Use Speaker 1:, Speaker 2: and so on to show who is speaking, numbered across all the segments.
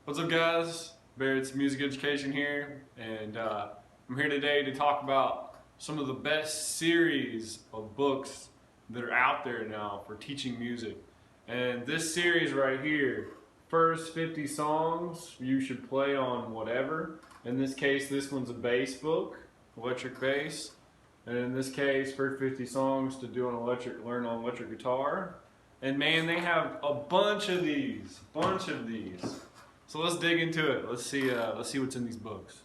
Speaker 1: What's up, guys? Barrett's Music Education here, and I'm here today to talk about some of the best series of books that are out there now for teaching music. And this series right here, first 50 songs you should play on whatever. In this case, this one's a bass book, electric bass. And in this case, first 50 songs to do learn on electric guitar. And man, they have a bunch of these. So let's dig into it. Let's see what's in these books.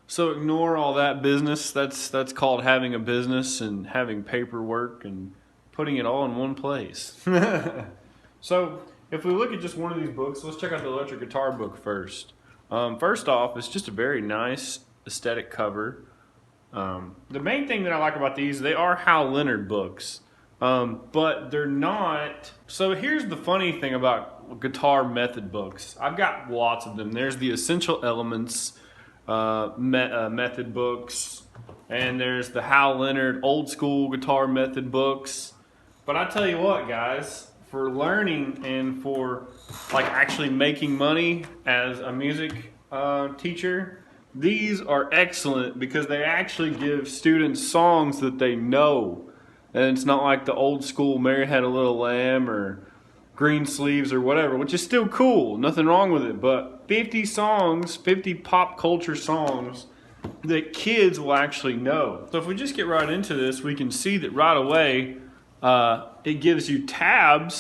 Speaker 1: So ignore all that business. That's called having a business and having paperwork and putting it all in one place. So if we look at just one of these books, let's check out the electric guitar book first. First off, it's just a very nice aesthetic cover. The main thing that I like about these, they are Hal Leonard books. But they're not. So here's the funny thing about guitar method books. I've got lots of them. There's the Essential Elements method books, and there's the Hal Leonard old school guitar method books. But I tell you what, guys, for learning and for like actually making money as a music teacher, these are excellent because they actually give students songs that they know. And it's not like the old school Mary Had a Little Lamb or Green Sleeves or whatever, which is still cool, nothing wrong with it. But 50 songs, 50 pop culture songs that kids will actually know. So if we just get right into this, we can see that right away it gives you tab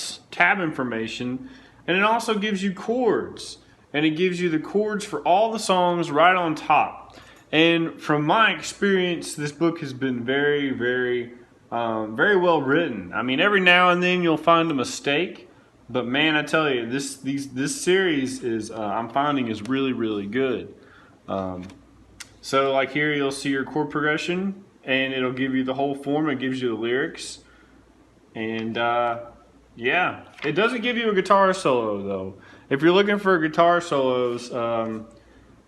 Speaker 1: information, and it also gives you chords. And it gives you the chords for all the songs right on top. And from my experience, this book has been very well written. I mean, every now and then you'll find a mistake, but man, I tell you, this series is I'm finding is really good. So like here, you'll see your chord progression, and it'll give you the whole form. It gives you the lyrics, and yeah, it doesn't give you a guitar solo though. If you're looking for guitar solos,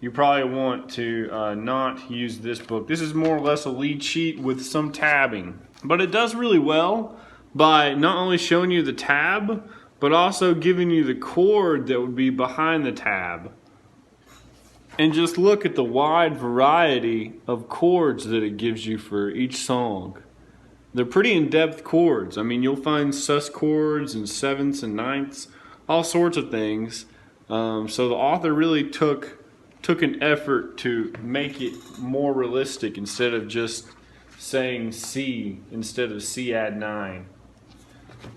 Speaker 1: you probably want to not use this book. This is more or less a lead sheet with some tabbing. But it does really well by not only showing you the tab, but also giving you the chord that would be behind the tab. And just look at the wide variety of chords that it gives you for each song. They're pretty in-depth chords. I mean, you'll find sus chords and sevenths and ninths, all sorts of things. So the author really took an effort to make it more realistic instead of just saying C instead of C add 9.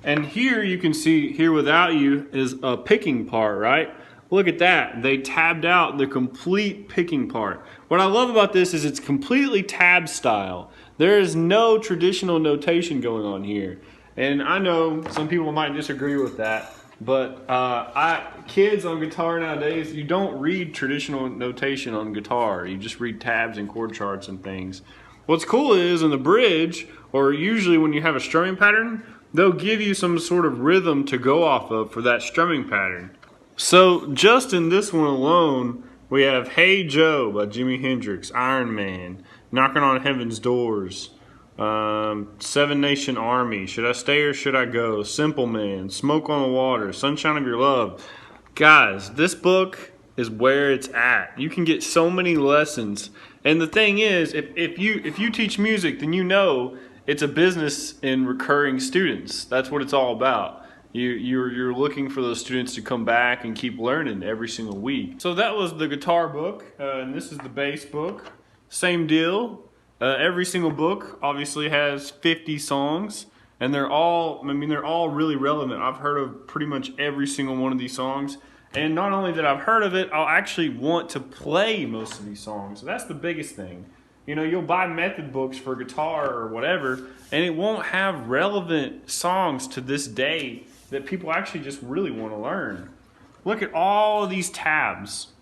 Speaker 1: And here you can see, here without you is a picking part, right? Look at that. They tabbed out the complete picking part. What I love about this is it's completely tab style. There is no traditional notation going on here. And I know some people might disagree with that, but kids on guitar nowadays, you don't read traditional notation on guitar. You just read tabs and chord charts and things. What's cool is in the bridge, or usually when you have a strumming pattern, they'll give you some sort of rhythm to go off of for that strumming pattern. So just in this one alone, we have Hey Joe by Jimi Hendrix, Iron Man, Knocking on Heaven's Doors, Seven Nation Army, Should I Stay or Should I Go, Simple Man, Smoke on the Water, Sunshine of Your Love. Guys, this book is where it's at. You can get so many lessons. And the thing is, if you teach music, then you know it's a business in recurring students. That's what it's all about. You're looking for those students to come back and keep learning every single week. So that was the guitar book, and this is the bass book. Same deal. Every single book obviously has 50 songs, and they're all really relevant. I've heard of pretty much every single one of these songs. And not only that I've heard of it, I'll actually want to play most of these songs. So that's the biggest thing. You know, you'll buy method books for guitar or whatever, and it won't have relevant songs to this day that people actually just really want to learn. Look at all of these tabs.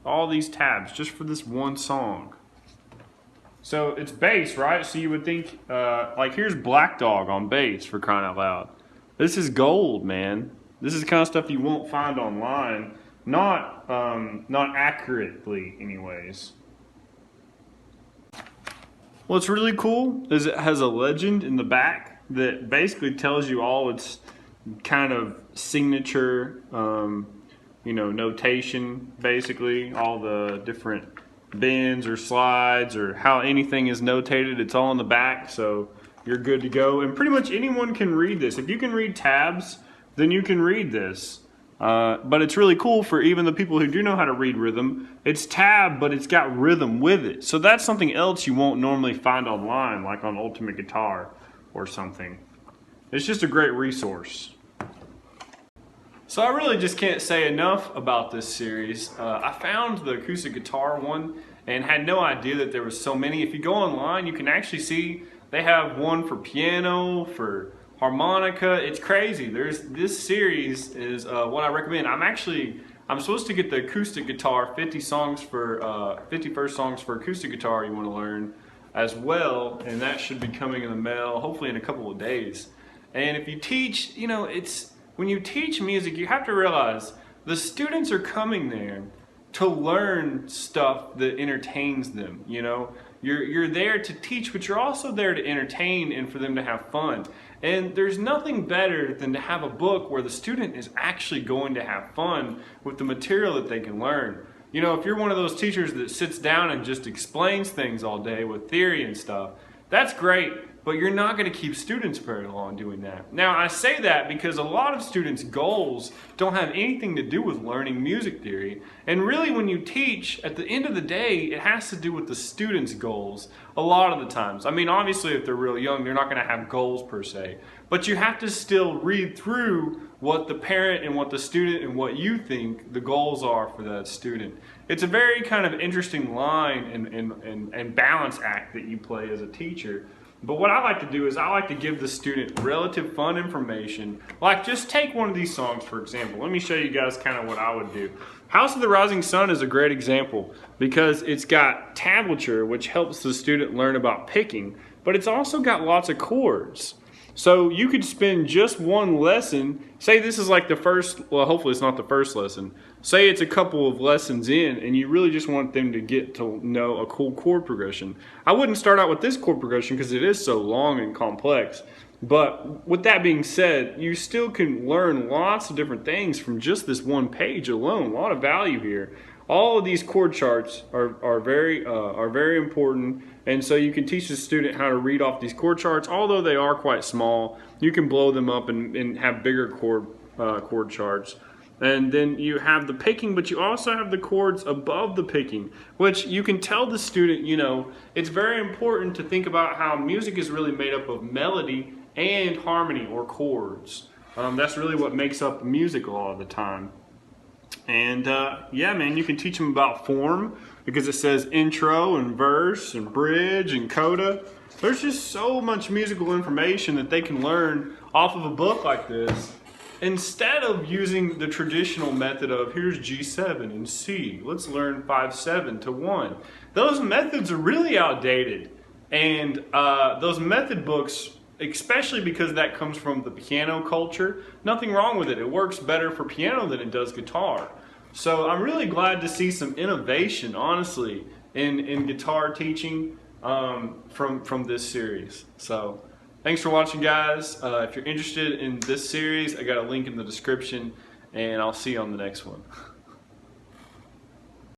Speaker 1: All these tabs just for this one song. So it's bass, right? So you would think, like here's Black Dog on bass, for crying out loud. This is gold, man. This is the kind of stuff you won't find online, not accurately anyways. What's really cool is it has a legend in the back that basically tells you all its kind of signature notation, basically, all the different bends or slides or how anything is notated. It's all in the back, so you're good to go. And pretty much anyone can read this. If you can read tabs, then you can read this. But it's really cool for even the people who do know how to read rhythm. It's tab, but it's got rhythm with it. So that's something else you won't normally find online, like on Ultimate Guitar or something. It's just a great resource. So I really just can't say enough about this series. I found the acoustic guitar one and had no idea that there was so many. If you go online, you can actually see they have one for piano, for harmonica. It's crazy. This series is what I recommend. I'm supposed to get the acoustic guitar 50 songs for 51st songs for acoustic guitar you want to learn as well, and that should be coming in the mail hopefully in a couple of days. And if you teach, when you teach music, you have to realize the students are coming there to learn stuff that entertains them. You're there to teach, but you're also there to entertain and for them to have fun. And there's nothing better than to have a book where the student is actually going to have fun with the material that they can learn. If you're one of those teachers that sits down and just explains things all day with theory and stuff, that's great, but you're not going to keep students very long doing that. Now, I say that because a lot of students' goals don't have anything to do with learning music theory. And really, when you teach, at the end of the day, it has to do with the students' goals a lot of the times. I mean, obviously, if they're real young, they're not going to have goals per se. But you have to still read through what the parent and what the student and what you think the goals are for that student. It's a very kind of interesting line and balance act that you play as a teacher. But what I like to do is I like to give the student relative fun information. Like, just take one of these songs, for example. Let me show you guys kind of what I would do. House of the Rising Sun is a great example because it's got tablature, which helps the student learn about picking, but it's also got lots of chords. So you could spend just one lesson, say this is like the first, well, hopefully it's not the first lesson. Say it's a couple of lessons in and you really just want them to get to know a cool chord progression. I wouldn't start out with this chord progression because it is so long and complex. But with that being said, you still can learn lots of different things from just this one page alone. A lot of value here. All of these chord charts are very important, and so you can teach the student how to read off these chord charts. Although they are quite small, you can blow them up and have bigger chord charts. And then you have the picking, but you also have the chords above the picking, which you can tell the student, it's very important to think about how music is really made up of melody and harmony or chords. That's really what makes up music a lot of the time. And yeah, man, you can teach them about form because it says intro and verse and bridge and coda. There's just so much musical information that they can learn off of a book like this instead of using the traditional method of here's G7 and C. Let's learn 5/7 to 1. Those methods are really outdated, and those method books, especially because that comes from the piano culture, nothing wrong with it. It works better for piano than it does guitar. So I'm really glad to see some innovation, honestly, in guitar teaching from this series. So thanks for watching, guys. If you're interested in this series, I got a link in the description, and I'll see you on the next one.